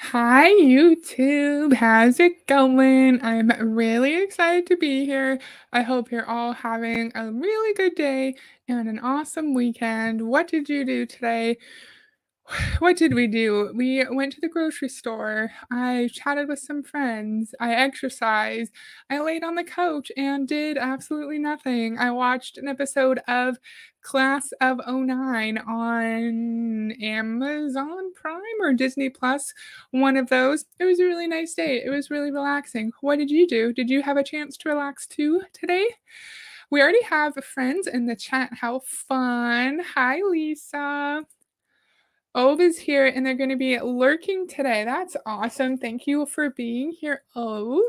Hi, YouTube. How's it going? I'm really excited to be here. I hope you're all having a really good day and an awesome weekend. What did you do today? What did we do? We went to the grocery store. I chatted with some friends. I exercised. I laid on the couch and did absolutely nothing. I watched an episode of Class of '09 on Amazon Prime or Disney Plus, one of those. It was a really nice day. It was really relaxing. What did you do? Did you have a chance to relax too today? We already have friends in the chat. How fun. Hi, Lisa. Ove is here and they're going to be lurking today. That's awesome. Thank you for being here, Ove.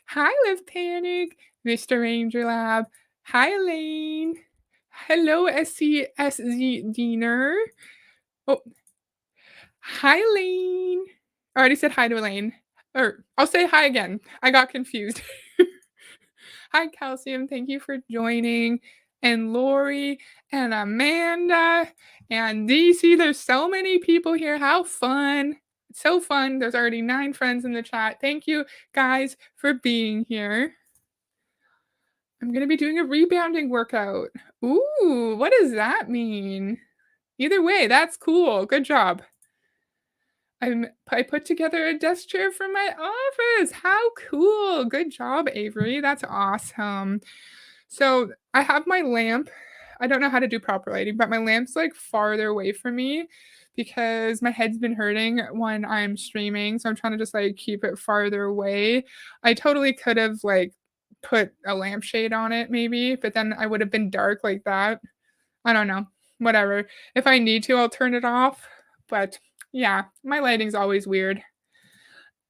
Hi, Live Panic, Mr. Ranger Lab. Hi, Elaine. Hello, SCSZ Diener. Oh, hi, Elaine. I already said hi to Elaine. Or I'll say hi again. I got confused. Hi, Calcium. Thank you for joining. And Lori and Amanda and DC. There's so many people here. How fun! It's so fun. There's already 9 friends in the chat. Thank you guys for being here. I'm going to be doing a rebounding workout. Ooh, what does that mean? Either way, that's cool. Good job. I put together a desk chair for my office. How cool. Good job, Avery. That's awesome. So I have my lamp. I don't know how to do proper lighting, but my lamp's like farther away from me because my head's been hurting when I'm streaming. So I'm trying to just like keep it farther away. I totally could have like put a lampshade on it maybe, but then I would have been dark like that. I don't know. Whatever. If I need to, I'll turn it off. But yeah, my lighting's always weird.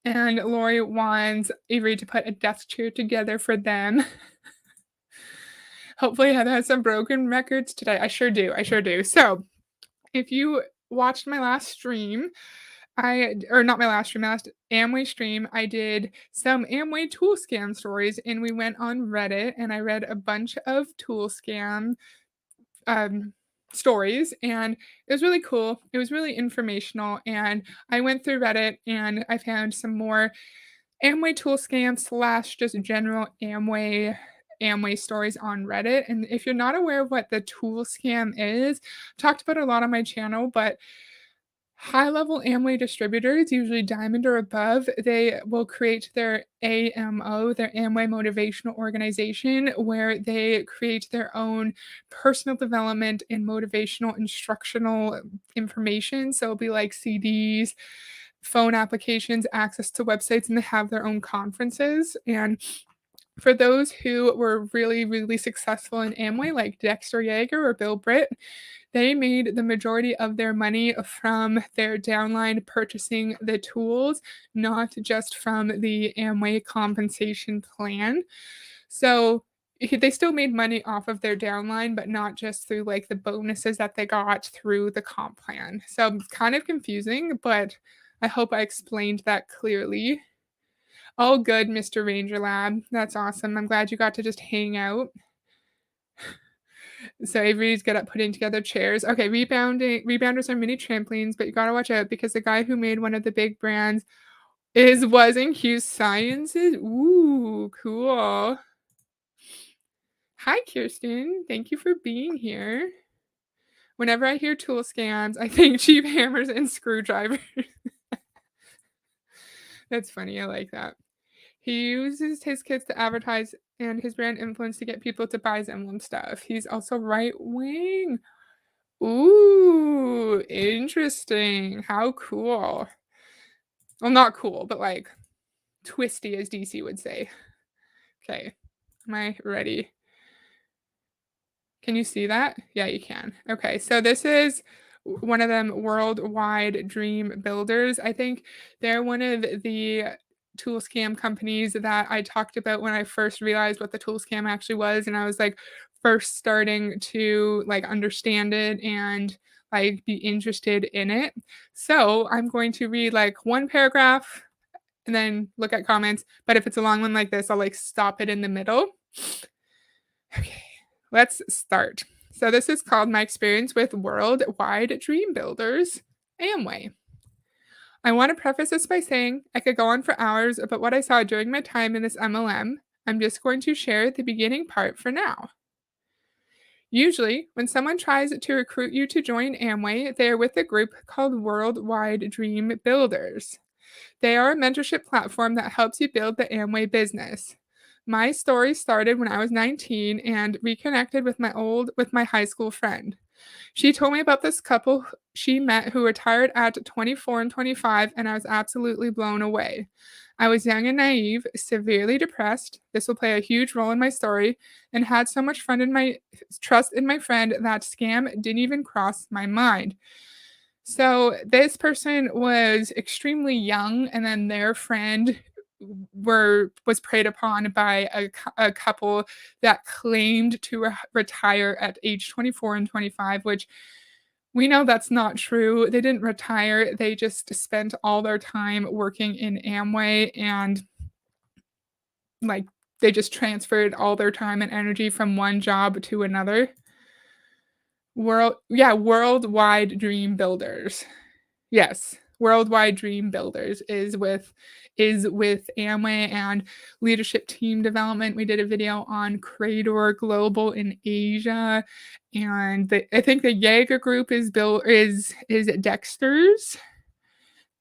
And Lori wants Avery to put a desk chair together for them. Hopefully, Heather has some broken records today. I sure do. I sure do. So, if you watched my last stream, or not my last stream, my last Amway stream, I did some Amway tool scam stories, and we went on Reddit, and I read a bunch of tool scam um, stories, and it was really cool. It was really informational, and I went through Reddit, and I found some more Amway tool scam slash just general Amway stories on Reddit. And if you're not aware of what the tool scam is, I've talked about it a lot on my channel, but high level Amway distributors, usually diamond or above, they will create their AMO, their Amway Motivational Organization, where they create their own personal development and motivational instructional information. So it'll be like CDs, phone applications, access to websites, and they have their own conferences. And for those who were really, really successful in Amway, like Dexter Yeager or Bill Britt, they made the majority of their money from their downline purchasing the tools, not just from the Amway compensation plan. So they still made money off of their downline, but not just through like the bonuses that they got through the comp plan. So it's kind of confusing, but I hope I explained that clearly. Oh, good, Mr. Ranger Lab. That's awesome. I'm glad you got to just hang out. So Avery's good at putting together chairs. Okay, rebounders are mini trampolines, but you gotta watch out because the guy who made one of the big brands was in Hughes Sciences. Ooh, cool. Hi, Kirsten. Thank you for being here. Whenever I hear tool scams, I think cheap hammers and screwdrivers. That's funny. I like that. He uses his kids to advertise and his brand influence to get people to buy his emblem stuff. He's also right wing. Ooh, interesting. How cool. Well, not cool, but like twisty, as DC would say. Okay, am I ready? Can you see that? Yeah, you can. Okay, so this is one of them worldwide dream builders. I think they're one of the tool scam companies that I talked about when I first realized what the tool scam actually was, and I was like first starting to like understand it and like be interested in it. So I'm going to read like one paragraph and then look at comments. But if it's a long one like this, I'll like stop it in the middle. Okay, let's start. So this is called My Experience with Worldwide Dream Builders, Amway. I want to preface this by saying I could go on for hours about what I saw during my time in this MLM. I'm just going to share the beginning part for now. Usually, when someone tries to recruit you to join Amway, they are with a group called Worldwide Dream Builders. They are a mentorship platform that helps you build the Amway business. My story started when I was 19 and reconnected with my high school friend. She told me about this couple she met who retired at 24 and 25, and I was absolutely blown away. I was young and naive, severely depressed. This will play a huge role in my story, and had so much fun in my trust in my friend that scam didn't even cross my mind. So this person was extremely young, and then their friend were was preyed upon by a couple that claimed to retire at age 24 and 25, which we know that's not true. They didn't retire. They just spent all their time working in Amway and like they just transferred all their time and energy from one job to another. Worldwide Dream Builders. Yes, Worldwide Dream Builders is with Amway and leadership team development. We did a video on Crador Global in Asia, and I think the Jaeger group is Dexter's,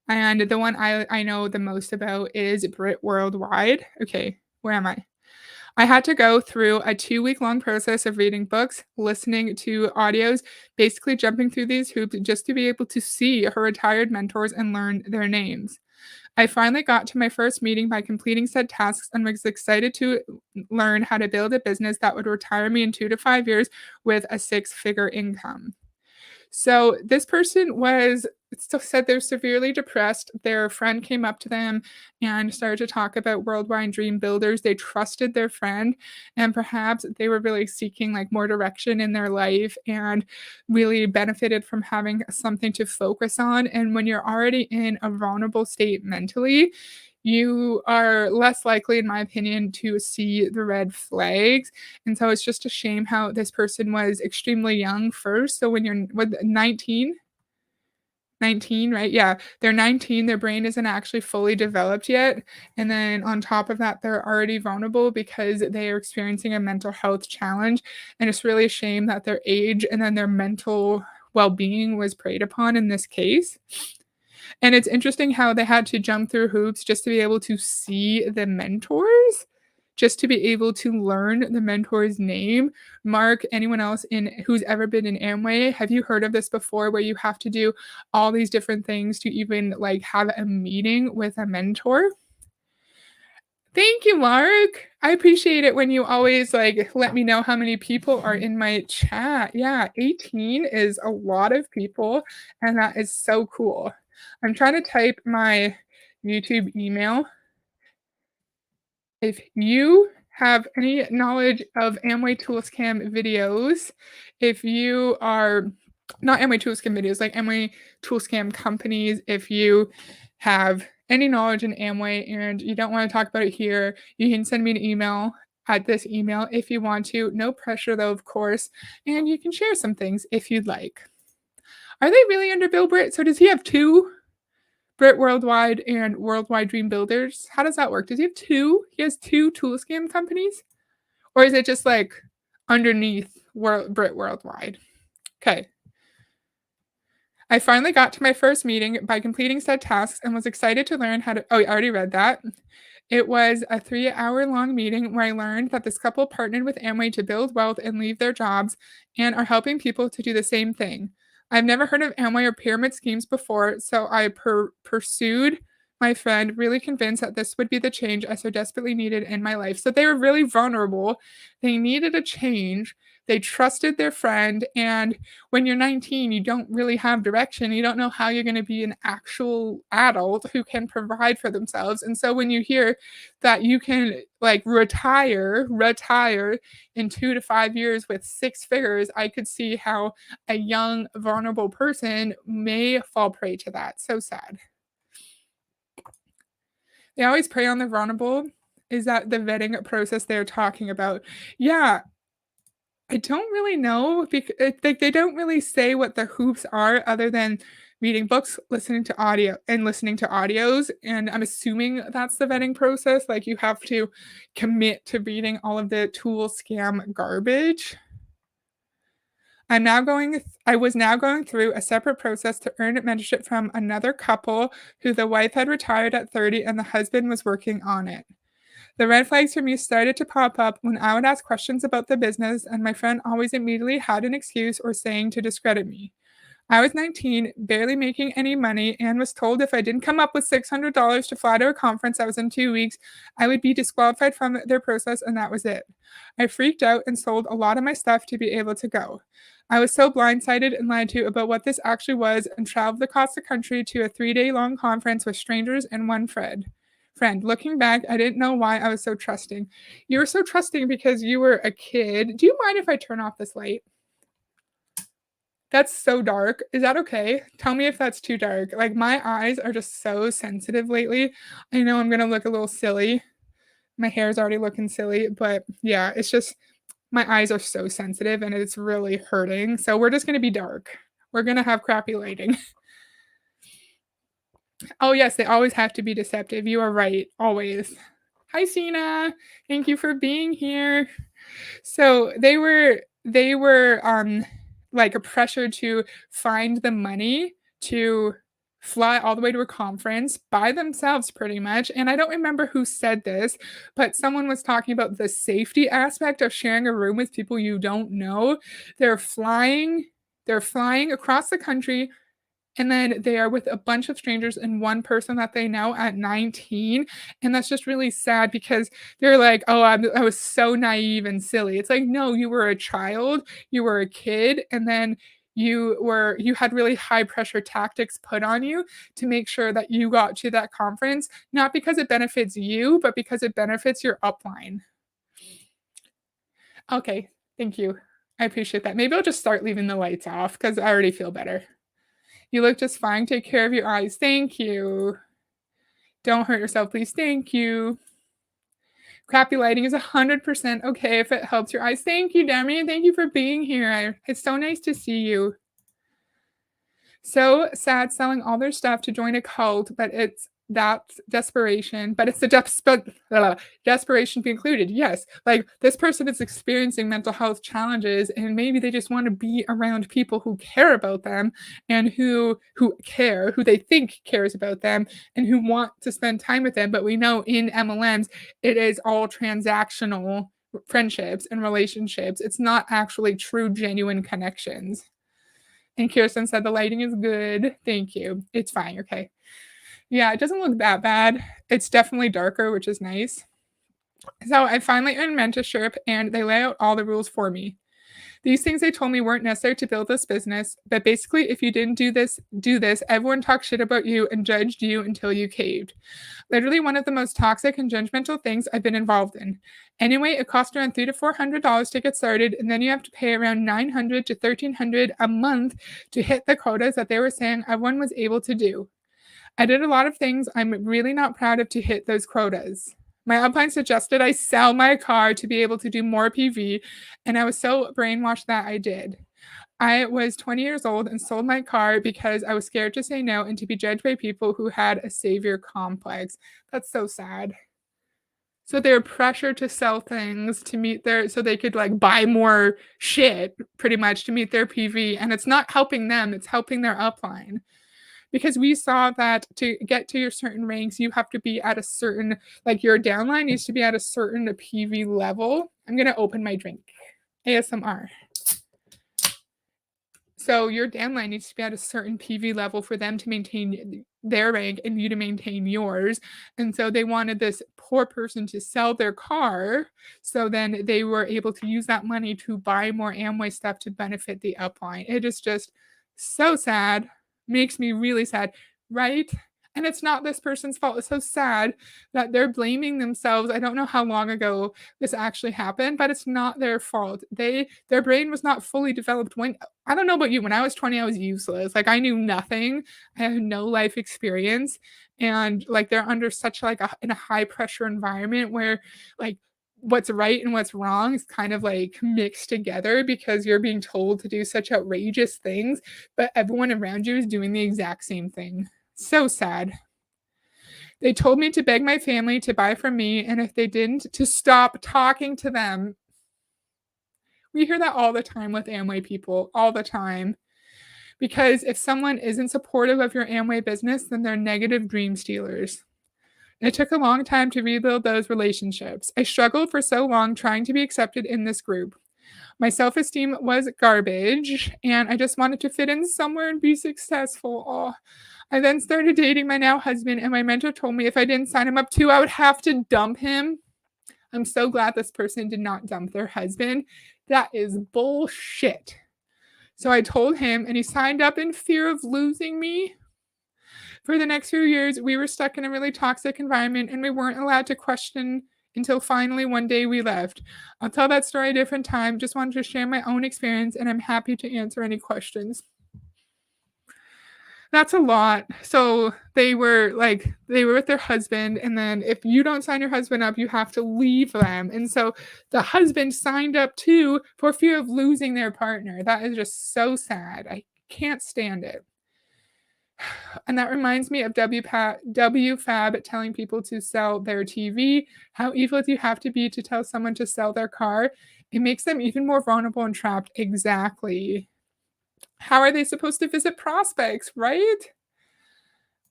and the one I know the most about is Brit Worldwide. Okay, where am I? I had to go through a 2-week long process of reading books, listening to audios, basically jumping through these hoops just to be able to see her retired mentors and learn their names. I finally got to my first meeting by completing said tasks and was excited to learn how to build a business that would retire me in 2 to 5 years with a six-figure income. So this person was still said they're severely depressed. Their friend came up to them and started to talk about Worldwide Dream Builders. They trusted their friend, and perhaps they were really seeking like more direction in their life and really benefited from having something to focus on. And when you're already in a vulnerable state mentally, you are less likely, in my opinion, to see the red flags. And so it's just a shame how this person was extremely young first. So when you're 19, right? Yeah, they're 19, their brain isn't actually fully developed yet. And then on top of that, they're already vulnerable because they are experiencing a mental health challenge. And it's really a shame that their age and then their mental well being was preyed upon in this case. And it's interesting how they had to jump through hoops just to be able to see the mentors, just to be able to learn the mentor's name. Mark, anyone else in who's ever been in Amway, have you heard of this before where you have to do all these different things to even like have a meeting with a mentor? Thank you, Mark. I appreciate it when you always like let me know how many people are in my chat. Yeah, 18 is a lot of people, and that is so cool. I'm trying to type my YouTube email. If you have any knowledge of Amway Toolscam videos, if you are not Amway Toolscam videos, like Amway Toolscam companies, if you have any knowledge in Amway and you don't want to talk about it here, you can send me an email at this email if you want to. No pressure though, of course, and you can share some things if you'd like. Are they really under Bill Britt? So does he have two? Brit Worldwide and Worldwide Dream Builders. How does that work? Does he have two? He has two tool scam companies? Or is it just like underneath Brit Worldwide? Okay. I finally got to my first meeting by completing said tasks and was excited to learn how to. Oh, I already read that. It was a 3-hour long meeting where I learned that this couple partnered with Amway to build wealth and leave their jobs and are helping people to do the same thing. I've never heard of Amway or pyramid schemes before, so I pursued my friend, really convinced that this would be the change I so desperately needed in my life. So they were really vulnerable. They needed a change. They trusted their friend. And when you're 19, you don't really have direction. You don't know how you're going to be an actual adult who can provide for themselves. And so when you hear that you can like retire in 2 to 5 years with six figures, I could see how a young, vulnerable person may fall prey to that. So sad. They always prey on the vulnerable. Is that the vetting process they're talking about? Yeah, I don't really know because like they don't really say what the hoops are other than reading books, listening to audios, and I'm assuming that's the vetting process, like, you have to commit to reading all of the tool scam garbage. I was now going through a separate process to earn mentorship from another couple who the wife had retired at 30 and the husband was working on it. The red flags for me started to pop up when I would ask questions about the business, and my friend always immediately had an excuse or saying to discredit me. I was 19, barely making any money, and was told if I didn't come up with $600 to fly to a conference that was in 2 weeks, I would be disqualified from their process, and that was it. I freaked out and sold a lot of my stuff to be able to go. I was so blindsided and lied to about what this actually was and traveled across the country to a 3 day long conference with strangers and one friend. Looking back, I didn't know why I was so trusting. You were so trusting because you were a kid. Do you mind if I turn off this light? That's so dark. Is that okay? Tell me if that's too dark. Like, my eyes are just so sensitive lately. I know I'm gonna look a little silly. My hair's already looking silly, but yeah, it's just my eyes are so sensitive and it's really hurting. So we're just gonna be dark. We're gonna have crappy lighting. Oh, yes, they always have to be deceptive. You are right, always. Hi, Sina. Thank you for being here. So they were like a pressure to find the money to fly all the way to a conference by themselves pretty much. And I don't remember who said this, but someone was talking about the safety aspect of sharing a room with people you don't know. They're flying they're flying across the country and then they are with a bunch of strangers and one person that they know at 19, and that's just really sad because they're like, "Oh, I was so naive and silly." It's like, "No, you were a child, you were a kid, and then you had really high pressure tactics put on you to make sure that you got to that conference, not because it benefits you, but because it benefits your upline." Okay, thank you. I appreciate that. Maybe I'll just start leaving the lights off because I already feel better. You look just fine. Take care of your eyes. Thank you. Don't hurt yourself, please. Thank you. Crappy lighting is 100% okay if it helps your eyes. Thank you, Demi. Thank you for being here. It's so nice to see you. So sad selling all their stuff to join a cult, but it's that desperation. But it's the desperation be included. Yes, like this person is experiencing mental health challenges, and maybe they just want to be around people who care about them and who they think cares about them and who want to spend time with them. But we know in MLMs, it is all transactional friendships and relationships. It's not actually true, genuine connections. And Kirsten said the lighting is good. Thank you. It's fine. Okay. Yeah, it doesn't look that bad. It's definitely darker, which is nice. So I finally earned mentorship and they lay out all the rules for me. These things they told me weren't necessary to build this business, but basically, if you didn't do this, everyone talked shit about you and judged you until you caved. Literally one of the most toxic and judgmental things I've been involved in. Anyway, it cost around $300 to $400 to get started, and then you have to pay around $900 to $1,300 a month to hit the quotas that they were saying everyone was able to do. I did a lot of things I'm really not proud of to hit those quotas. My upline suggested I sell my car to be able to do more PV, and I was so brainwashed that I did. I was 20 years old and sold my car because I was scared to say no and to be judged by people who had a savior complex. That's so sad. So they're pressured to sell things to meet their so they could like buy more shit pretty much to meet their PV, and it's not helping them, it's helping their upline. Because we saw that to get to your certain ranks, you have to be at a certain like your downline needs to be at a certain PV level. I'm going to open my drink. ASMR. So your downline needs to be at a certain PV level for them to maintain their rank and you to maintain yours. And so they wanted this poor person to sell their car. So then they were able to use that money to buy more Amway stuff to benefit the upline. It is just so sad. Makes me really sad, right? And it's not this person's fault. It's so sad that they're blaming themselves. I don't know how long ago this actually happened, but it's not their fault. Their brain was not fully developed when I don't know about you. When I was 20, I was useless. Like I knew nothing. I had no life experience. And like they're under such like in a high pressure environment where like what's right and what's wrong is kind of like mixed together because you're being told to do such outrageous things, but everyone around you is doing the exact same thing. So sad. They told me to beg my family to buy from me, and if they didn't, to stop talking to them. We hear that all the time with Amway people, all the time. Because if someone isn't supportive of your Amway business, then they're negative dream stealers. It took a long time to rebuild those relationships. I struggled for so long trying to be accepted in this group. My self esteem was garbage, and I just wanted to fit in somewhere and be successful. Oh. I then started dating my now husband, and my mentor told me if I didn't sign him up too, I would have to dump him. I'm so glad this person did not dump their husband. That is bullshit. So I told him, and he signed up in fear of losing me. For the next few years, we were stuck in a really toxic environment, and we weren't allowed to question until finally one day we left. I'll tell that story a different time. Just wanted to share my own experience, and I'm happy to answer any questions. That's a lot. So they were with their husband, and then if you don't sign your husband up, you have to leave them. And so the husband signed up too for fear of losing their partner. That is just so sad. I can't stand it. And that reminds me of WFAB telling people to sell their TV. How evil do you have to be to tell someone to sell their car? It makes them even more vulnerable and trapped. Exactly. How are they supposed to visit prospects, right?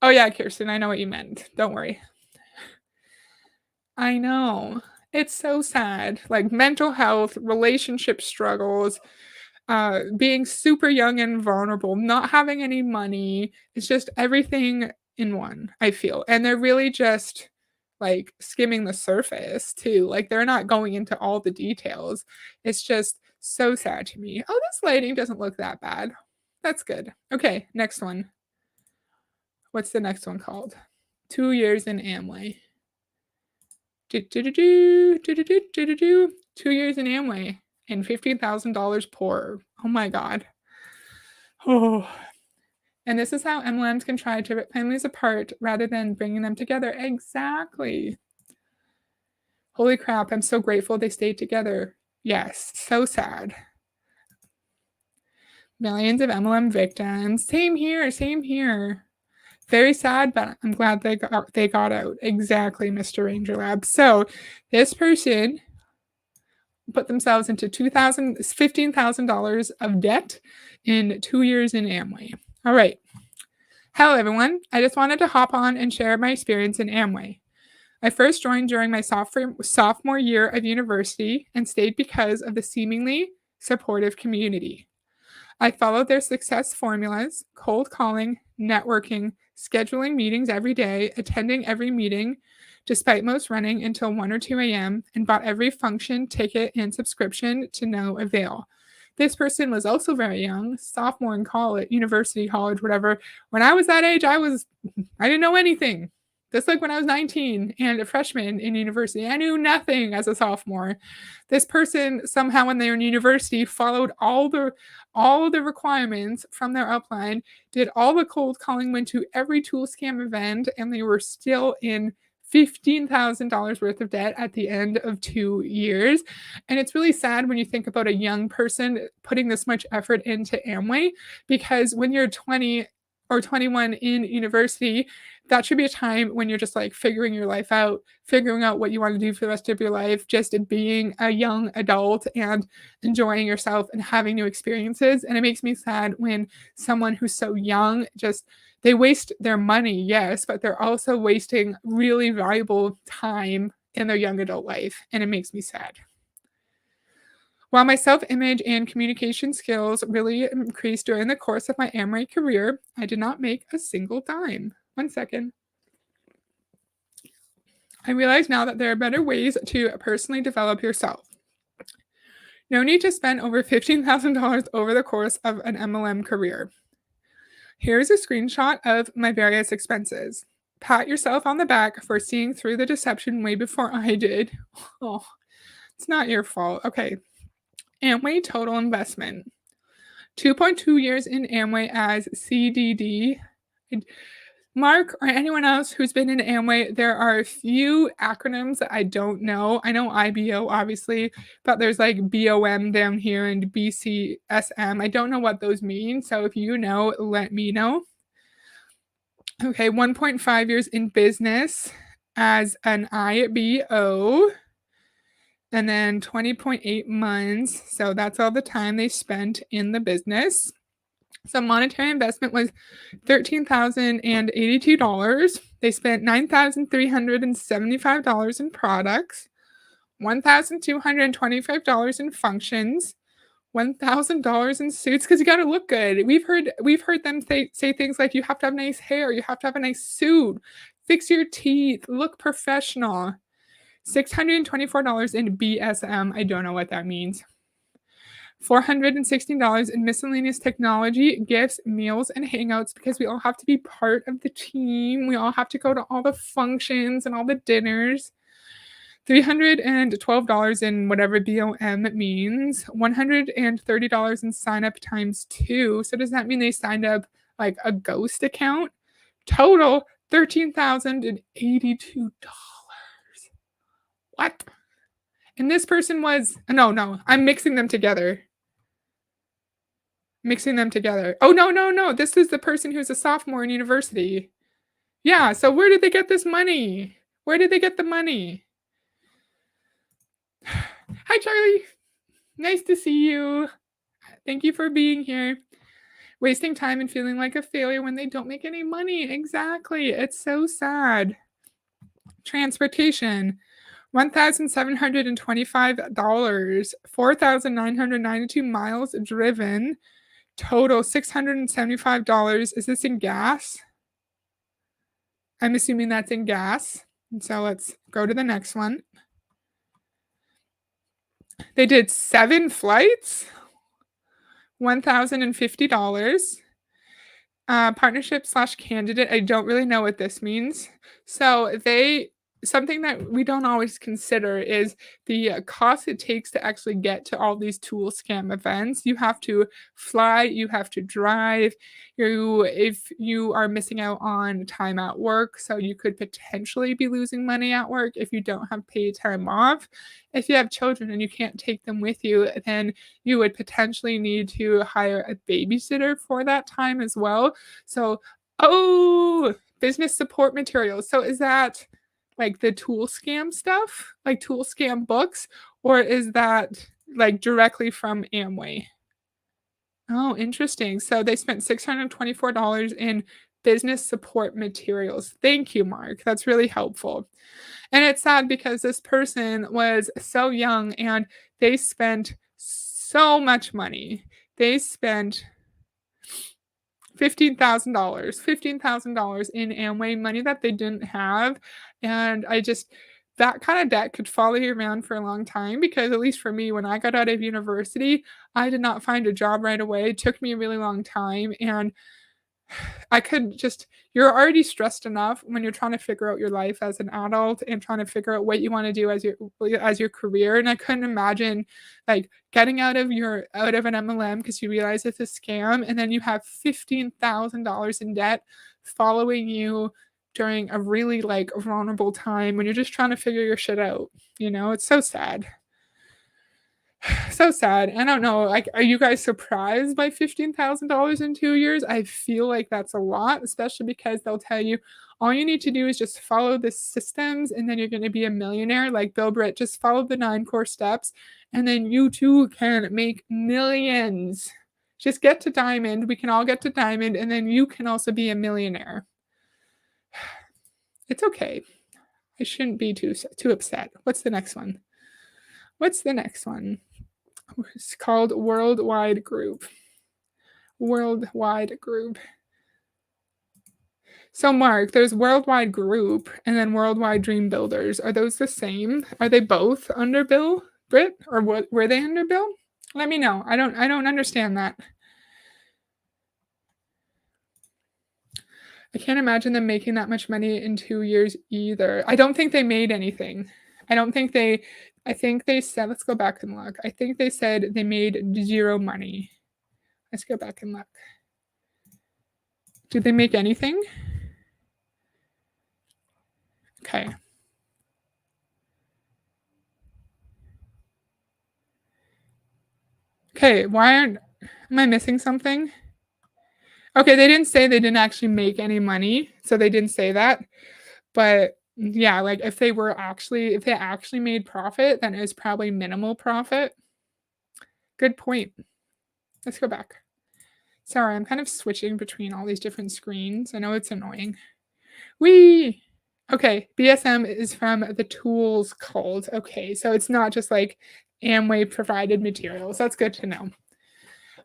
Oh, yeah, Kirsten, I know what you meant. Don't worry. I know. It's so sad. Like mental health, relationship struggles, being super young and vulnerable, not having any money. It's just everything in one, I feel. And they're really just like skimming the surface too. Like they're not going into all the details. It's just so sad to me. Oh, this lighting doesn't look that bad. That's good. Okay, next one. What's the next one called? 2 years in Amway. 2 years in Amway and $15,000 poorer. Oh my God. Oh. And this is how MLMs can try to rip families apart rather than bringing them together. Exactly. Holy crap, I'm so grateful they stayed together. Yes, so sad. Millions of MLM victims. Same here, same here. Very sad, but I'm glad they got out. Exactly, Mr. Ranger Lab. So this person put themselves into $15,000 of debt in 2 years in Amway. All right. Hello, everyone. I just wanted to hop on and share my experience in Amway. I first joined during my sophomore year of university and stayed because of the seemingly supportive community. I followed their success formulas: cold calling, networking, scheduling meetings every day, attending every meeting, despite most running until 1 or 2 a.m., and bought every function, ticket, and subscription to no avail. This person was also very young, sophomore in college, university, college, whatever. When I was that age, I didn't know anything. Just like when I was 19 and a freshman in university, I knew nothing as a sophomore. This person somehow, when they were in university, followed all the requirements from their upline, did all the cold calling, went to every tool scam event, and they were still in $15,000 worth of debt at the end of 2 years. And it's really sad when you think about a young person putting this much effort into Amway, because when you're 20 or 21 in university, that should be a time when you're just like figuring your life out, figuring out what you want to do for the rest of your life, just being a young adult and enjoying yourself and having new experiences. And it makes me sad when someone who's so young just they waste their money, yes, but they're also wasting really valuable time in their young adult life. And it makes me sad. While my self image and communication skills really increased during the course of my Amway career, I did not make a single dime. 1 second. I realize now that there are better ways to personally develop yourself. No need to spend over $15,000 over the course of an MLM career. Here's a screenshot of my various expenses. Pat yourself on the back for seeing through the deception way before I did. Oh, it's not your fault. Okay. Amway total investment. 2.2 years in Amway as CDD. Mark or anyone else who's been in Amway, there are a few acronyms that I don't know. I know IBO, obviously, but there's like BOM down here and BCSM. I don't know what those mean. So if you know, let me know. Okay, 1.5 years in business as an IBO, and then 20.8 months. So that's all the time they spent in the business. So monetary investment was $13,082. They spent $9,375 in products, $1,225 in functions, $1,000 in suits because you got to look good. We've heard them say things like you have to have nice hair, you have to have a nice suit, fix your teeth, look professional. $624 in BSM. I don't know what that means. $416 in miscellaneous technology, gifts, meals, and hangouts because we all have to be part of the team. We all have to go to all the functions and all the dinners. $312 in whatever BOM means. $130 in sign up times two. So does that mean they signed up like a ghost account? Total $13,082. What? And this person was no, I'm mixing them together. Oh, no. This is the person who's a sophomore in university. Yeah, so where did they get this money? Where did they get the money? Hi, Charlie. Nice to see you. Thank you for being here. Wasting time and feeling like a failure when they don't make any money. Exactly. It's so sad. Transportation. $1,725, 4,992 miles driven, total $675. Is this in gas? I'm assuming that's in gas. And so let's go to the next one. They did 7 flights, $1,050. Partnership/candidate. I don't really know what this means. So something that we don't always consider is the cost it takes to actually get to all these tool scam events. You have to fly, you have to drive, if you are missing out on time at work, so you could potentially be losing money at work if you don't have paid time off. If you have children and you can't take them with you, then you would potentially need to hire a babysitter for that time as well. So, business support materials. So is that like the tool scam stuff, like tool scam books, or is that like directly from Amway? Oh, interesting. So they spent $624 in business support materials. Thank you, Mark. That's really helpful. And it's sad because this person was so young and they spent so much money. They spent $15,000 in Amway money that they didn't have. And that kind of debt could follow you around for a long time because, at least for me, when I got out of university, I did not find a job right away. It took me a really long time. And you're already stressed enough when you're trying to figure out your life as an adult and trying to figure out what you want to do as your career. And I couldn't imagine like getting out of an MLM because you realize it's a scam, and then you have $15,000 in debt following you during a really like vulnerable time when you're just trying to figure your shit out. It's so sad. So sad. I don't know. Like, are you guys surprised by $15,000 in 2 years? I feel like that's a lot, especially because they'll tell you all you need to do is just follow the systems and then you're going to be a millionaire. Like Bill Britt, just follow the 9 core steps and then you too can make millions. Just get to diamond. We can all get to diamond and then you can also be a millionaire. It's okay. I shouldn't be too upset. What's the next one? It's called Worldwide Group. Worldwide Group. So, Mark, there's Worldwide Group and then Worldwide Dream Builders. Are those the same? Are they both under Bill Britt, or what? Were they under Bill? Let me know. I don't understand that. I can't imagine them making that much money in 2 years either. I don't think they made anything. I think they said, let's go back and look. I think they said they made 0 money. Let's go back and look. Did they make anything? Okay. Okay, why aren't am I missing something? Okay, they didn't say they didn't actually make any money, so they didn't say that, but, yeah, like, if they actually made profit, then it's probably minimal profit. Good point. Let's go back. Sorry, I'm kind of switching between all these different screens. I know it's annoying. Whee! Okay, BSM is from the Tools Cult. Okay, so it's not just, like, Amway provided materials. That's good to know.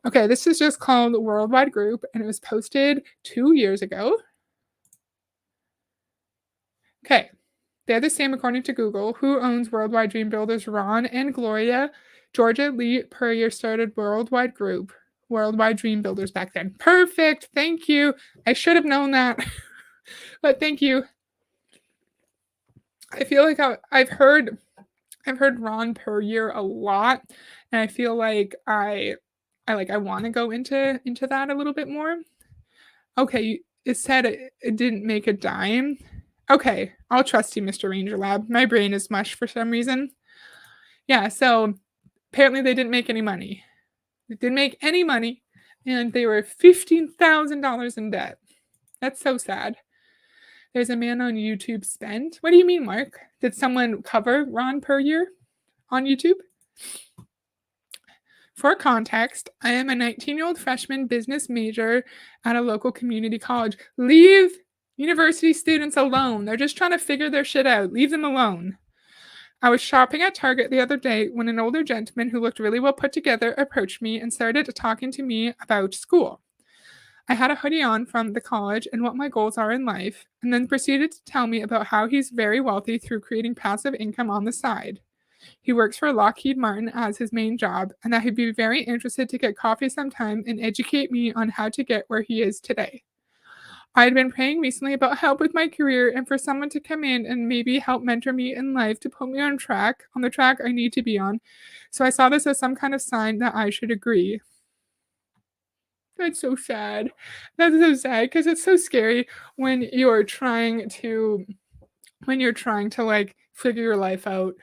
Okay, this is just called Worldwide Group, and it was posted 2 years ago. Okay, they're the same according to Google. Who owns Worldwide Dream Builders? Ron and Gloria. Georgia Lee Puryear started Worldwide Group, Worldwide Dream Builders back then. Perfect. Thank you. I should have known that, but thank you. I feel like I've heard Ron Puryear a lot, and I feel like I want to go into that a little bit more. Okay, it said it didn't make a dime. Okay, I'll trust you, Mr. Ranger Lab. My brain is mush for some reason. Yeah, so apparently they didn't make any money. They didn't make any money, and they were $15,000 in debt. That's so sad. There's a man on YouTube spent. What do you mean, Mark? Did someone cover Ron Puryear on YouTube? For context, I am a 19-year-old freshman business major at a local community college. Leave university students alone. They're just trying to figure their shit out. Leave them alone. I was shopping at Target the other day when an older gentleman who looked really well put together approached me and started talking to me about school. I had a hoodie on from the college and what my goals are in life, and then proceeded to tell me about how he's very wealthy through creating passive income on the side. He works for Lockheed Martin as his main job, and that he'd be very interested to get coffee sometime and educate me on how to get where he is today. I had been praying recently about help with my career and for someone to come in and maybe help mentor me in life to put me on the track I need to be on. So I saw this as some kind of sign that I should agree. That's so sad. That's so sad because it's so scary when you're trying to like figure your life out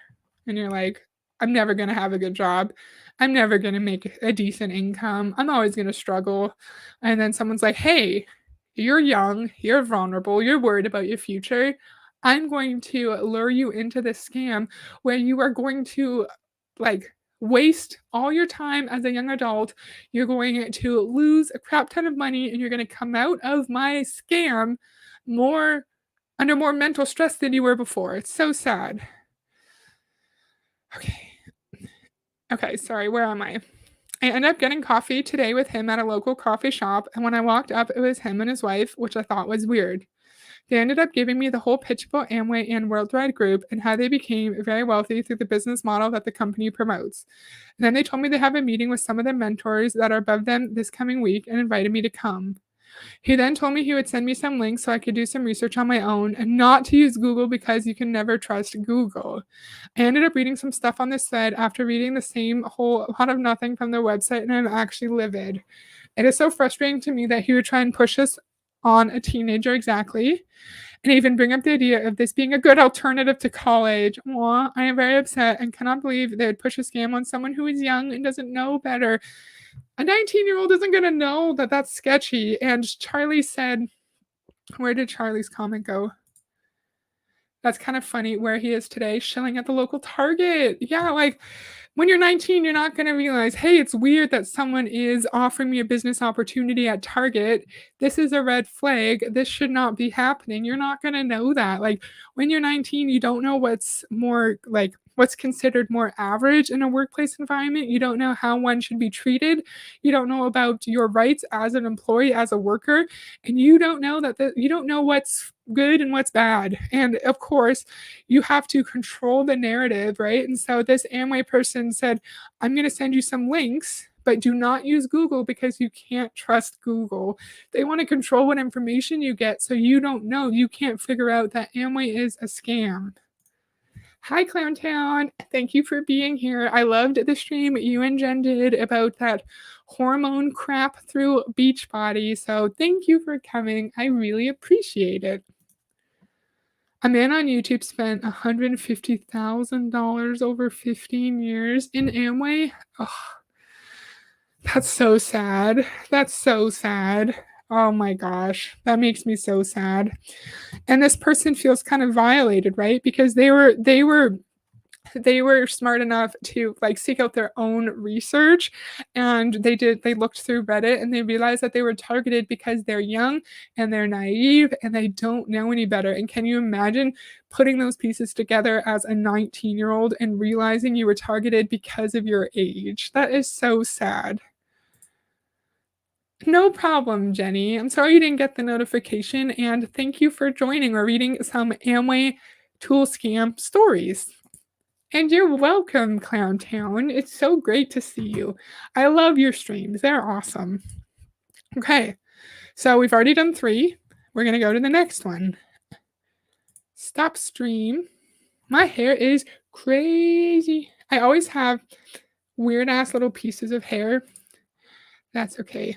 and you're like, I'm never going to have a good job. I'm never going to make a decent income. I'm always going to struggle. And then someone's like, hey, you're young, you're vulnerable, you're worried about your future. I'm going to lure you into this scam where you are going to like waste all your time as a young adult. You're going to lose a crap ton of money and you're going to come out of my scam more under more mental stress than you were before. It's so sad. Okay. Okay, sorry, where am I? I ended up getting coffee today with him at a local coffee shop, and when I walked up, it was him and his wife, which I thought was weird. They ended up giving me the whole pitch about Amway and Worldwide Group and how they became very wealthy through the business model that the company promotes. And then they told me they have a meeting with some of their mentors that are above them this coming week and invited me to come. He then told me he would send me some links so I could do some research on my own and not to use Google because you can never trust Google. I ended up reading some stuff on this thread after reading the same whole lot of nothing from their website, and I'm actually livid. It is so frustrating to me that he would try and push this on a teenager exactly, and even bring up the idea of this being a good alternative to college. Aw, I am very upset and cannot believe they would push a scam on someone who is young and doesn't know better. A 19-year-old isn't going to know that that's sketchy. And Charlie said, where did Charlie's comment go? That's kind of funny where he is today, shilling at the local Target. Yeah, like when you're 19, you're not going to realize, hey, it's weird that someone is offering me a business opportunity at Target. This is a red flag. This should not be happening. You're not going to know that. Like when you're 19, you don't know what's considered more average in a workplace environment. You don't know how one should be treated. You don't know about your rights as an employee, as a worker, and you don't know you don't know what's good and what's bad. And of course, you have to control the narrative, right? And so this Amway person said, I'm going to send you some links, but do not use Google because you can't trust Google. They want to control what information you get so you don't know. You can't figure out that Amway is a scam. Hi, Clowntown. Thank you for being here. I loved the stream you and Jen did about that hormone crap through Beachbody. So thank you for coming. I really appreciate it. A man on YouTube spent $150,000 over 15 years in Amway. Ugh, that's so sad. That's so sad. Oh my gosh, that makes me so sad. And this person feels kind of violated, right? Because they were smart enough to like seek out their own research, and they looked through Reddit and they realized that they were targeted because they're young and they're naive and they don't know any better. And can you imagine putting those pieces together as a 19-year-old and realizing you were targeted because of your age? That is so sad. No problem, Jenny. I'm sorry you didn't get the notification, and thank you for joining or reading some Amway tool scam stories. And you're welcome, Clown Town. It's so great to see you. I love your streams. They're awesome. Okay, so we've already done 3. We're going to go to the next one. Stop stream. My hair is crazy. I always have weird ass little pieces of hair. That's okay.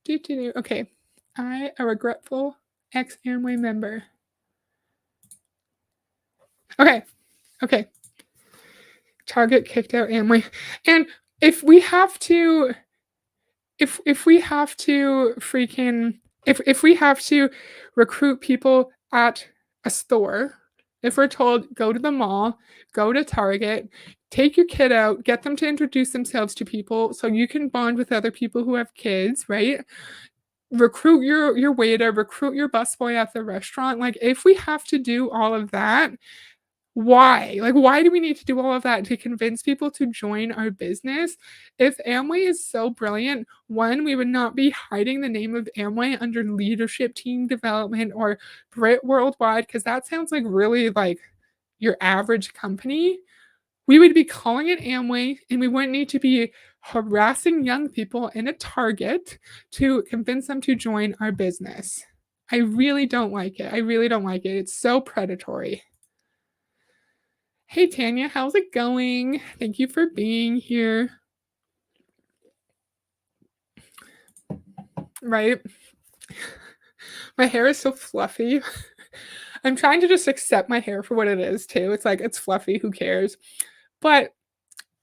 Okay. I, a regretful ex Amway member. Okay. Okay. Target kicked out Amway. And if we have to if we have to freaking if we have to recruit people at a store, if we're told go to the mall, go to Target, take your kid out, get them to introduce themselves to people so you can bond with other people who have kids, right? Recruit your waiter, recruit your busboy at the restaurant. Like if we have to do all of that, why? Like, why do we need to do all of that to convince people to join our business? If Amway is so brilliant, one, we would not be hiding the name of Amway under leadership team development or Brit Worldwide, because that sounds like really like your average company. We would be calling it Amway, and we wouldn't need to be harassing young people in a Target to convince them to join our business. I really don't like it. I really don't like it. It's so predatory. Hey Tanya, how's it going? Thank you for being here. Right? My hair is so fluffy. I'm trying to just accept my hair for what it is too. It's like it's fluffy, who cares? But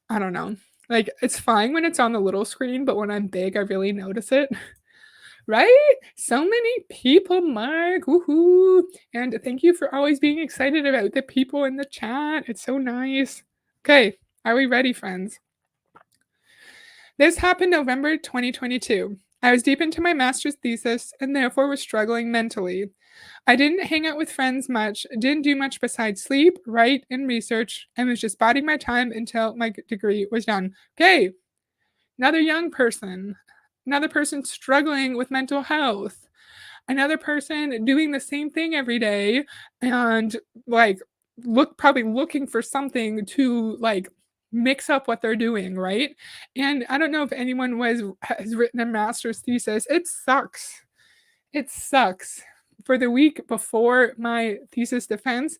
I don't know. Like it's fine when it's on the little screen, but when I'm big, I really notice it. Right? So many people, Mark. Woohoo. And thank you for always being excited about the people in the chat. It's so nice. Okay, are we ready, friends? This happened November 2022. I was deep into my master's thesis and therefore was struggling mentally. I didn't hang out with friends much, didn't do much besides sleep, write, and research, and was just biding my time until my degree was done. Okay, another young person, another person struggling with mental health, another person doing the same thing every day and like probably looking for something to like mix up what they're doing, right? And I don't know if anyone has written a master's thesis. It sucks. It sucks. For the week before my thesis defense,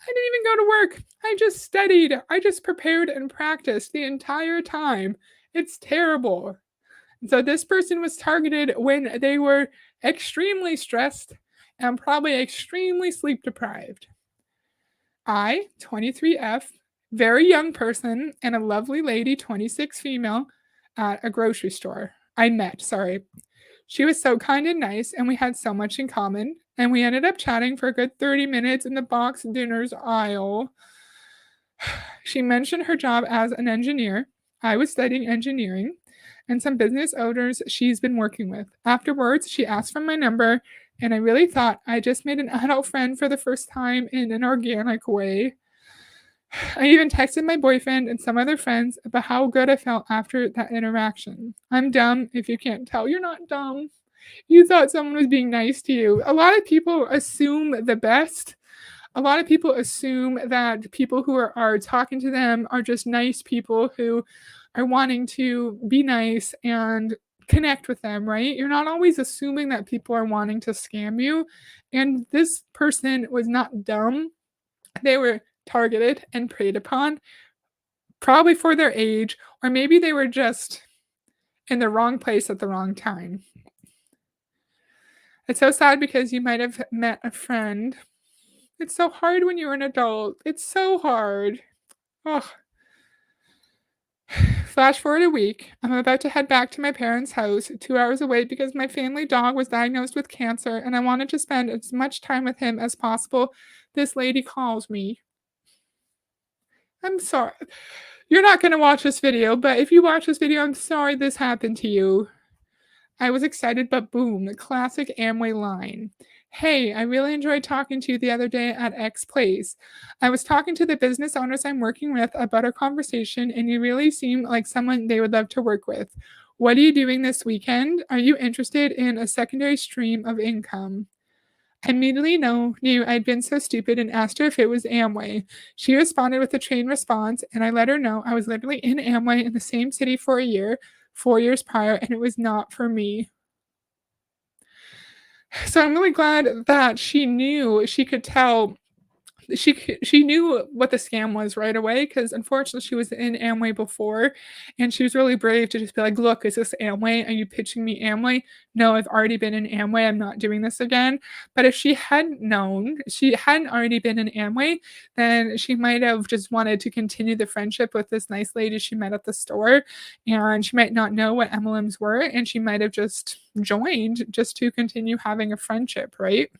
I didn't even go to work. I just studied. I just prepared and practiced the entire time. It's terrible. So this person was targeted when they were extremely stressed and probably extremely sleep deprived. I, 23F, very young person, and a lovely lady, 26 female, at a grocery store. I met, sorry. She was so kind and nice, and we had so much in common. And we ended up chatting for a good 30 minutes in the box dinners aisle. She mentioned her job as an engineer. I was studying engineering, and some business owners she's been working with. Afterwards, she asked for my number, and I really thought I just made an adult friend for the first time in an organic way. I even texted my boyfriend and some other friends about how good I felt after that interaction. I'm dumb. If you can't tell, you're not dumb. You thought someone was being nice to you. A lot of people assume the best. A lot of people assume that people who are talking to them are just nice people who are wanting to be nice and connect with them, right? You're not always assuming that people are wanting to scam you. And this person was not dumb. They were targeted and preyed upon, probably for their age, or maybe they were just in the wrong place at the wrong time. It's so sad because you might have met a friend. It's so hard when you're an adult. It's so hard. Ugh. Flash forward a week. I'm about to head back to my parents' house, 2 hours away, because my family dog was diagnosed with cancer and I wanted to spend as much time with him as possible. This lady calls me. I'm sorry. You're not going to watch this video, but if you watch this video, I'm sorry this happened to you. I was excited, but boom, the classic Amway line. Hey, I really enjoyed talking to you the other day at X Place. I was talking to the business owners I'm working with about our conversation, and you really seem like someone they would love to work with. What are you doing this weekend? Are you interested in a secondary stream of income? I immediately knew I'd been so stupid and asked her if it was Amway. She responded with a trained response, and I let her know I was literally in Amway in the same city for a year, 4 years prior, and it was not for me. So I'm really glad that she could tell she knew what the scam was right away because unfortunately she was in Amway before, and she was really brave to just be like, "Look, is this Amway? Are you pitching me Amway? No, I've already been in Amway. I'm not doing this again." But if she hadn't known, she hadn't already been in Amway, then she might have just wanted to continue the friendship with this nice lady she met at the store, and she might not know what MLMs were, and she might have just joined just to continue having a friendship, right?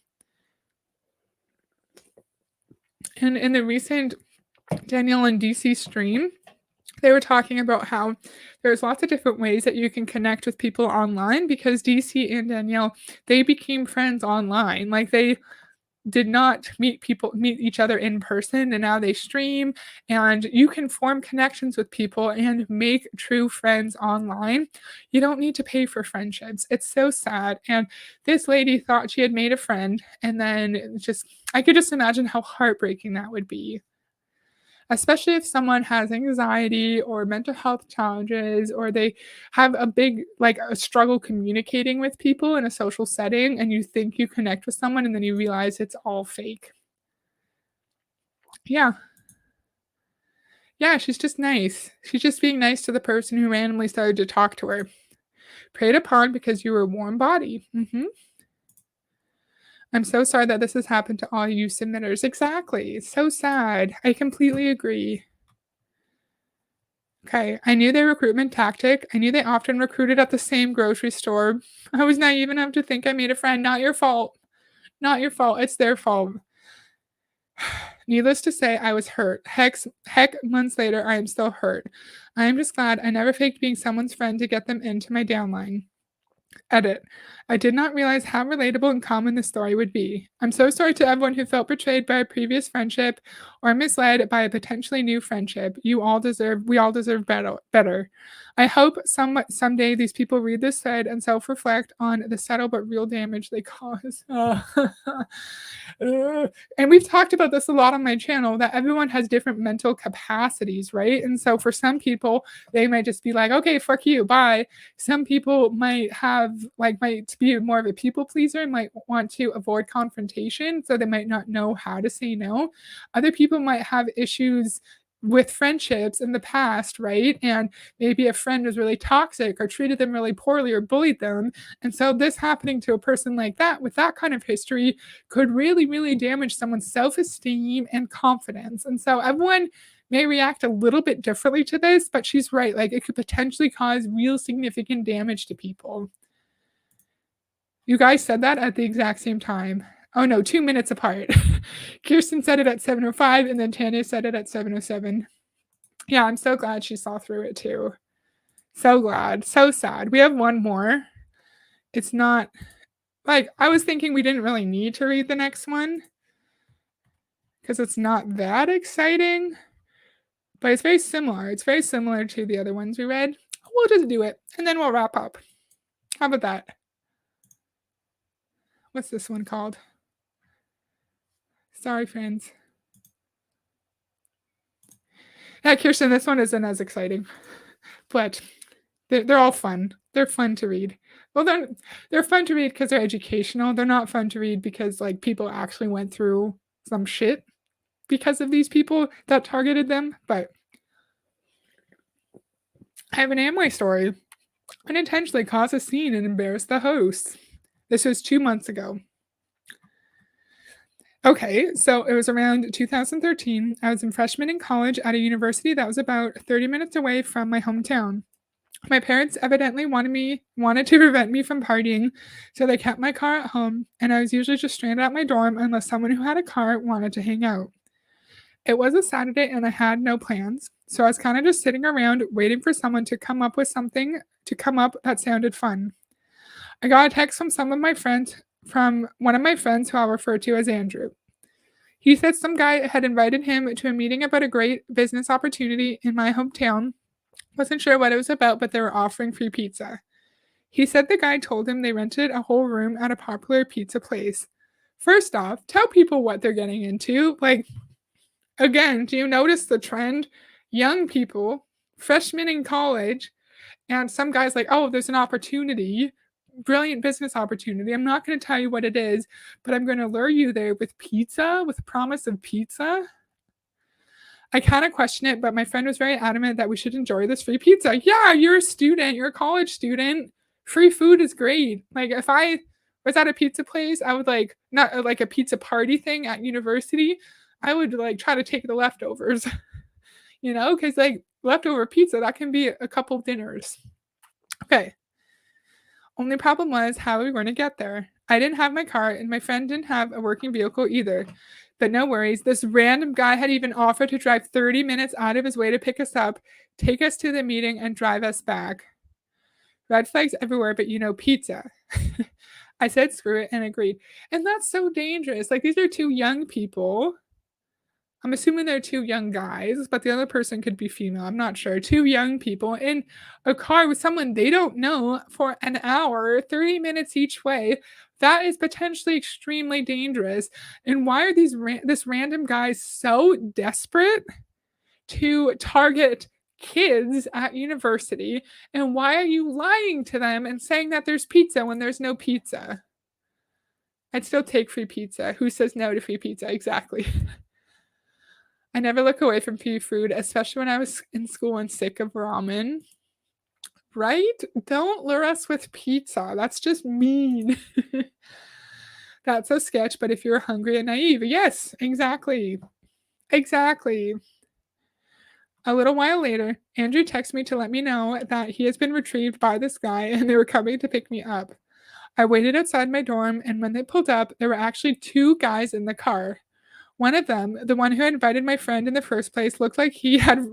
And in the recent Danielle and DC stream, they were talking about how there's lots of different ways that you can connect with people online because DC and Danielle, they became friends online. Like they did not meet each other in person, and now they stream, and you can form connections with people and make true friends online. You don't need to pay for friendships. It's so sad. And this lady thought she had made a friend, and then just I could just imagine how heartbreaking that would be, especially if someone has anxiety or mental health challenges, or they have a big like a struggle communicating with people in a social setting, and you think you connect with someone and then you realize it's all fake. Yeah. Yeah, she's just nice. She's just being nice to the person who randomly started to talk to her. Preyed upon because you were a warm body. I'm so sorry that this has happened to all you submitters. Exactly. It's so sad. I completely agree. Okay, I knew their recruitment tactic. I knew they often recruited at the same grocery store. I was naive enough to think I made a friend. Not your fault. Not your fault. It's their fault. Needless to say, I was hurt. Heck, months later, I am still hurt. I am just glad I never faked being someone's friend to get them into my downline. Edit. I did not realize how relatable and common this story would be. I'm so sorry to everyone who felt betrayed by a previous friendship or misled by a potentially new friendship. We all deserve better. I hope someday these people read this thread and self-reflect on the subtle but real damage they cause. And we've talked about this a lot on my channel that everyone has different mental capacities, right? And so for some people, they might just be like, okay, fuck you, bye. Some people might be more of a people pleaser and might want to avoid confrontation, so they might not know how to say no. Other people might have issues with friendships in the past, right? And maybe a friend was really toxic or treated them really poorly or bullied them. And so this happening to a person like that with that kind of history could really, really damage someone's self-esteem and confidence. And so everyone may react a little bit differently to this, but she's right. Like it could potentially cause real significant damage to people. You guys said that at the exact same time. Oh no, 2 minutes apart. Kirsten said it at 7:05, and then Tanya said it at 7:07. Yeah, I'm so glad she saw through it too. So glad. So sad. We have one more. It's not like I was thinking we didn't really need to read the next one because it's not that exciting, but it's very similar. It's very similar to the other ones we read. We'll just do it and then we'll wrap up. How about that? What's this one called? Sorry, friends. Yeah, Kirsten, this one isn't as exciting, but they're all fun. They're fun to read. Well, they're fun to read because they're educational. They're not fun to read because like people actually went through some shit because of these people that targeted them. But I have an Amway story. Unintentionally cause a scene and embarrass the host. This was 2 months ago. Okay, so it was around 2013. I was a freshman in college at a university that was about 30 minutes away from my hometown. My parents evidently wanted to prevent me from partying, so they kept my car at home, and I was usually just stranded at my dorm unless someone who had a car wanted to hang out. It was a Saturday and I had no plans, so I was kind of just sitting around waiting for someone to come up with something to come up that sounded fun. I got a text from one of my friends who I'll refer to as Andrew. He said some guy had invited him to a meeting about a great business opportunity in my hometown. Wasn't sure what it was about, but they were offering free pizza. He said the guy told him they rented a whole room at a popular pizza place. First off, tell people what they're getting into. Like, again, do you notice the trend? Young people, freshmen in college, and some guys like, oh, there's an opportunity, brilliant business opportunity. I'm not going to tell you what it is, but I'm going to lure you there with pizza, with promise of pizza. I kind of question it, but my friend was very adamant that we should enjoy this free pizza. Yeah, you're a student, you're a college student. Free food is great. Like if I was at a pizza place, I would like not like a pizza party thing at university. I would like try to take the leftovers, because like leftover pizza that can be a couple dinners. Okay. Only problem was how we were going to get there. I didn't have my car, and my friend didn't have a working vehicle either. But no worries, this random guy had even offered to drive 30 minutes out of his way to pick us up, take us to the meeting, and drive us back. Red flags everywhere, but pizza. I said screw it and agreed. And that's so dangerous. Like, these are two young people. I'm assuming they're two young guys, but the other person could be female. I'm not sure. Two young people in a car with someone they don't know for an hour, 30 minutes each way. That is potentially extremely dangerous. And why are this random guys so desperate to target kids at university? And why are you lying to them and saying that there's pizza when there's no pizza? I'd still take free pizza. Who says no to free pizza? Exactly. I never look away from free food, especially when I was in school and sick of ramen. Right? Don't lure us with pizza. That's just mean. That's a sketch, but if you're hungry and naive, yes, exactly. Exactly. A little while later, Andrew texted me to let me know that he has been retrieved by this guy and they were coming to pick me up. I waited outside my dorm, and when they pulled up, there were actually two guys in the car. One of them, the one who invited my friend in the first place, looked like he had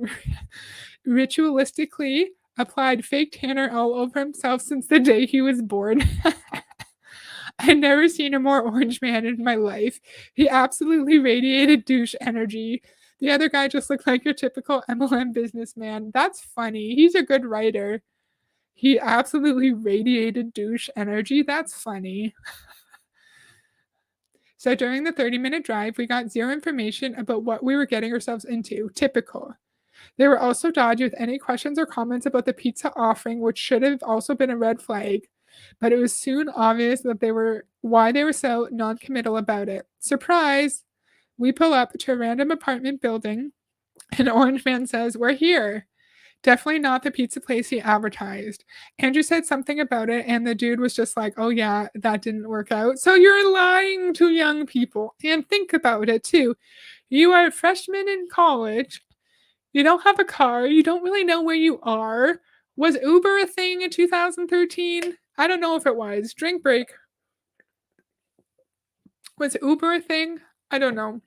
ritualistically applied fake tanner all over himself since the day he was born. I'd never seen a more orange man in my life. He absolutely radiated douche energy. The other guy just looked like your typical MLM businessman. That's funny. He's a good writer. He absolutely radiated douche energy. That's funny. So during the 30-minute drive, we got zero information about what we were getting ourselves into. Typical. They were also dodgy with any questions or comments about the pizza offering, which should have also been a red flag. But it was soon obvious that why they were so non-committal about it. Surprise! We pull up to a random apartment building. An orange man says, "We're here." Definitely not the pizza place he advertised. Andrew said something about it, and the dude was just like, oh, yeah, that didn't work out. So you're lying to young people. And think about it, too. You are a freshman in college. You don't have a car. You don't really know where you are. Was Uber a thing in 2013? I don't know if it was. Drink break. Was Uber a thing? I don't know.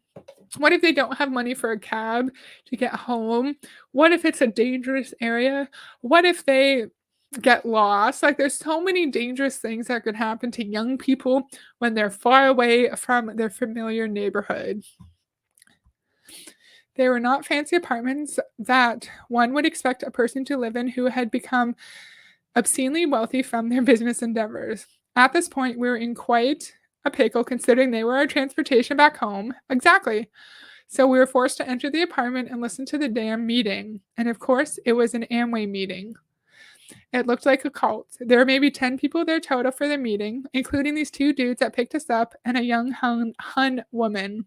What if they don't have money for a cab to get home? What if it's a dangerous area? What if they get lost? Like, there's so many dangerous things that could happen to young people when they're far away from their familiar neighborhood. They were not fancy apartments that one would expect a person to live in who had become obscenely wealthy from their business endeavors. At this point, we were in quite a pickle considering they were our transportation back home. Exactly. So we were forced to enter the apartment and listen to the damn meeting. And of course, it was an Amway meeting. It looked like a cult. There were maybe 10 people there total for the meeting, including these two dudes that picked us up and a young Hun woman.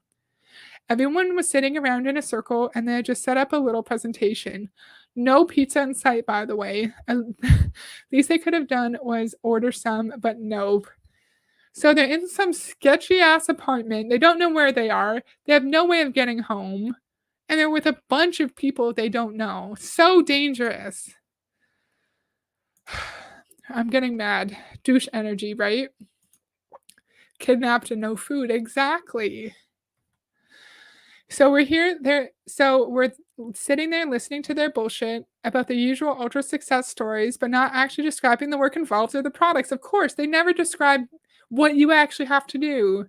Everyone was sitting around in a circle, and they had just set up a little presentation. No pizza in sight, by the way. At least they could have done was order some, but nope. So they're in some sketchy ass apartment. They don't know where they are. They have no way of getting home. And they're with a bunch of people they don't know. So dangerous. I'm getting mad. Douche energy, right? Kidnapped and no food. Exactly. So we're sitting there listening to their bullshit about the usual ultra success stories, but not actually describing the work involved or the products. Of course, they never describe what you actually have to do.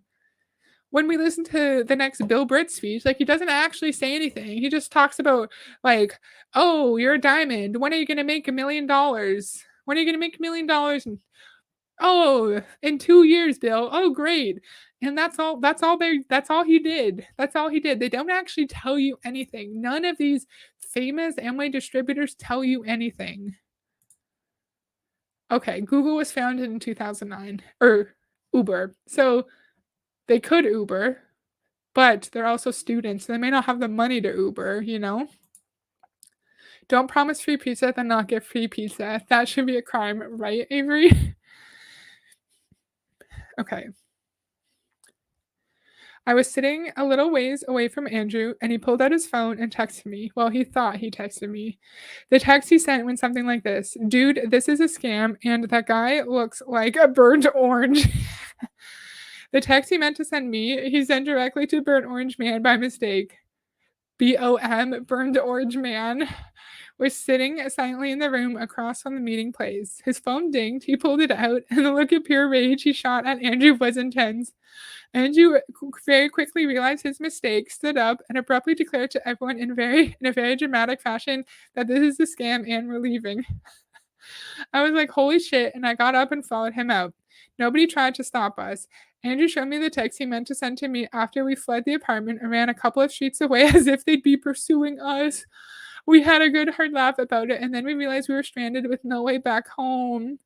When we listen to the next Bill Britt speech, like, he doesn't actually say anything. He just talks about, like, "Oh, you're a diamond. When are you gonna make $1,000,000? When are you gonna make $1,000,000?" And, "Oh, in 2 years, Bill. Oh, great." And that's all he did. That's all he did. They don't actually tell you anything. None of these famous Amway distributors tell you anything. Okay, Google was founded in 2009, or Uber. So they could Uber, but they're also students. They may not have the money to Uber, you know? Don't promise free pizza, then not get free pizza. That should be a crime, right, Avery? Okay. I was sitting a little ways away from Andrew, and he pulled out his phone and texted me. Well, he thought he texted me. The text he sent went something like this: "Dude, this is a scam, and that guy looks like a burnt orange." The text he meant to send me, he sent directly to Burnt Orange Man by mistake. BOM, Burned Orange Man, was sitting silently in the room across from the meeting place. His phone dinged, he pulled it out, and the look of pure rage he shot at Andrew was intense. Andrew very quickly realized his mistake, stood up, and abruptly declared to everyone in a very dramatic fashion that this is a scam and we're leaving. I was like, holy shit, and I got up and followed him out. Nobody tried to stop us. Andrew showed me the text he meant to send to me after we fled the apartment and ran a couple of streets away as if they'd be pursuing us. We had a good hard laugh about it, and then we realized we were stranded with no way back home.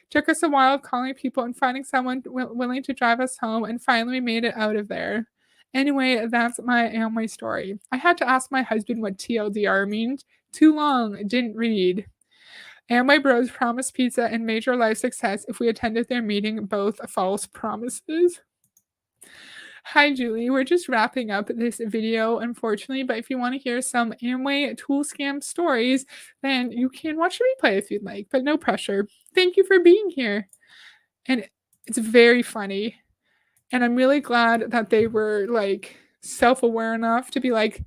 Took us a while of calling people and finding someone willing to drive us home, and finally we made it out of there. Anyway, that's my Amway story. I had to ask my husband what TLDR means. Too long, didn't read. Amway bros promised pizza and major life success if we attended their meeting, both false promises. Hi, Julie. We're just wrapping up this video, unfortunately, but if you want to hear some Amway tool scam stories, then you can watch the replay if you'd like, but no pressure. Thank you for being here. And it's very funny. And I'm really glad that they were like self-aware enough to be like,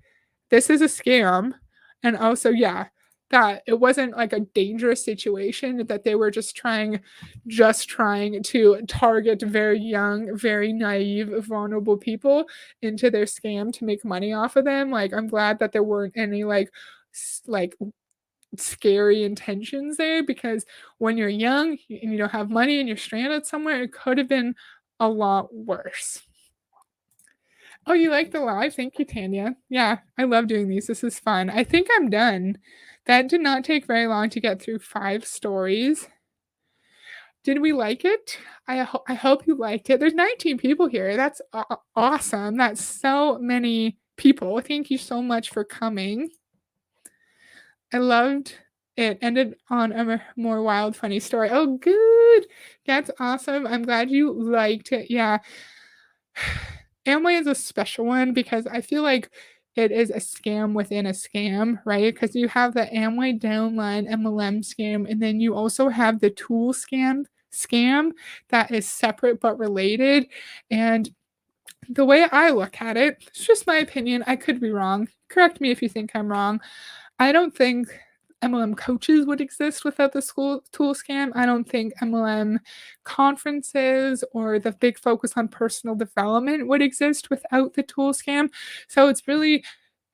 this is a scam. And also, yeah, that it wasn't like a dangerous situation, that they were just trying to target very young, very naive, vulnerable people into their scam to make money off of them. Like, I'm glad that there weren't any like scary intentions there, because when you're young and you don't have money and you're stranded somewhere, it could have been a lot worse. Oh, you like the live? Thank you, Tanya. Yeah, I love doing these. This is fun. I think I'm done. That did not take very long to get through 5 stories. Did we like it? I hope you liked it. There's 19 people here. That's awesome. That's so many people. Thank you so much for coming. I loved it. Ended on a more wild, funny story. Oh, good. That's awesome. I'm glad you liked it. Yeah. Amway is a special one because I feel like it is a scam within a scam, right? Because you have the Amway downline MLM scam, and then you also have the tool scam that is separate but related. And the way I look at it, it's just my opinion. I could be wrong. Correct me if you think I'm wrong. I don't think MLM coaches would exist without the school tool scam. I don't think MLM conferences or the big focus on personal development would exist without the tool scam. So it's really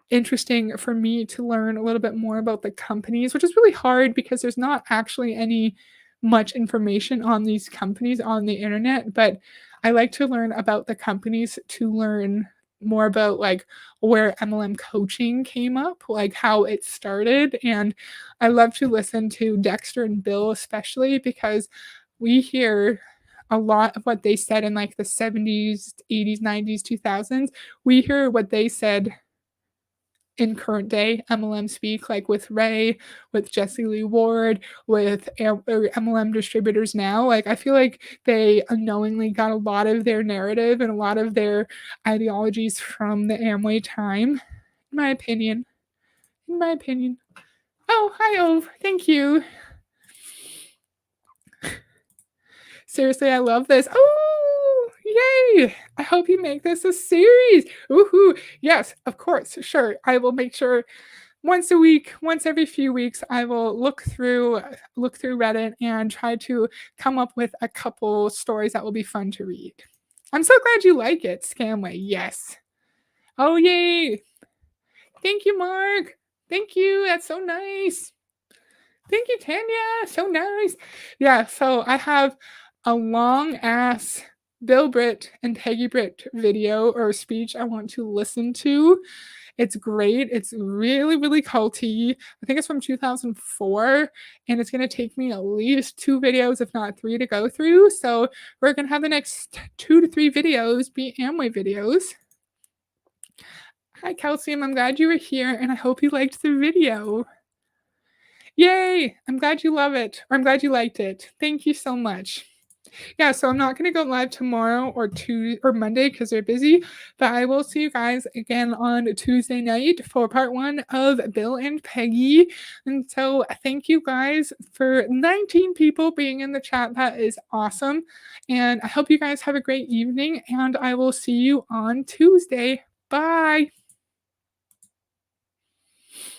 interesting for me to learn a little bit more about the companies, which is really hard because there's not actually any much information on these companies on the internet. But I like to learn about the companies to learn more about like where MLM coaching came up, like how it started. And I love to listen to Dexter and Bill, especially because we hear a lot of what they said in like the 70s, 80s, 90s, 2000s. We hear what they said in current day MLM speak, like with Ray, with Jesse Lee Ward, with MLM distributors now. Like, I feel like they unknowingly got a lot of their narrative and a lot of their ideologies from the Amway time, in my opinion. In my opinion. Oh, hi, Ove. Thank you. Seriously, I love this. Oh, yay! I hope you make this a series. Woohoo! Yes, of course, sure. I will make sure once a week, once every few weeks, I will look through Reddit and try to come up with a couple stories that will be fun to read. I'm so glad you like it, Scamway. Yes. Oh, yay! Thank you, Mark. Thank you. That's so nice. Thank you, Tanya. So nice. Yeah, so I have a long ass Bill Britt and Peggy Britt video or speech I want to listen to. It's great. It's really, really culty. I think it's from 2004, and it's going to take me at least 2 videos, if not 3, to go through. So we're going to have the next 2 to 3 videos be Amway videos. Hi, Calcium. I'm glad you were here, and I hope you liked the video. Yay! I'm glad you love it, or I'm glad you liked it. Thank you so much. Yeah, so I'm not going to go live tomorrow or Monday because they're busy, but I will see you guys again on Tuesday night for part 1 of Bill and Peggy. And so thank you guys for 19 people being in the chat. That is awesome. And I hope you guys have a great evening, and I will see you on Tuesday. Bye.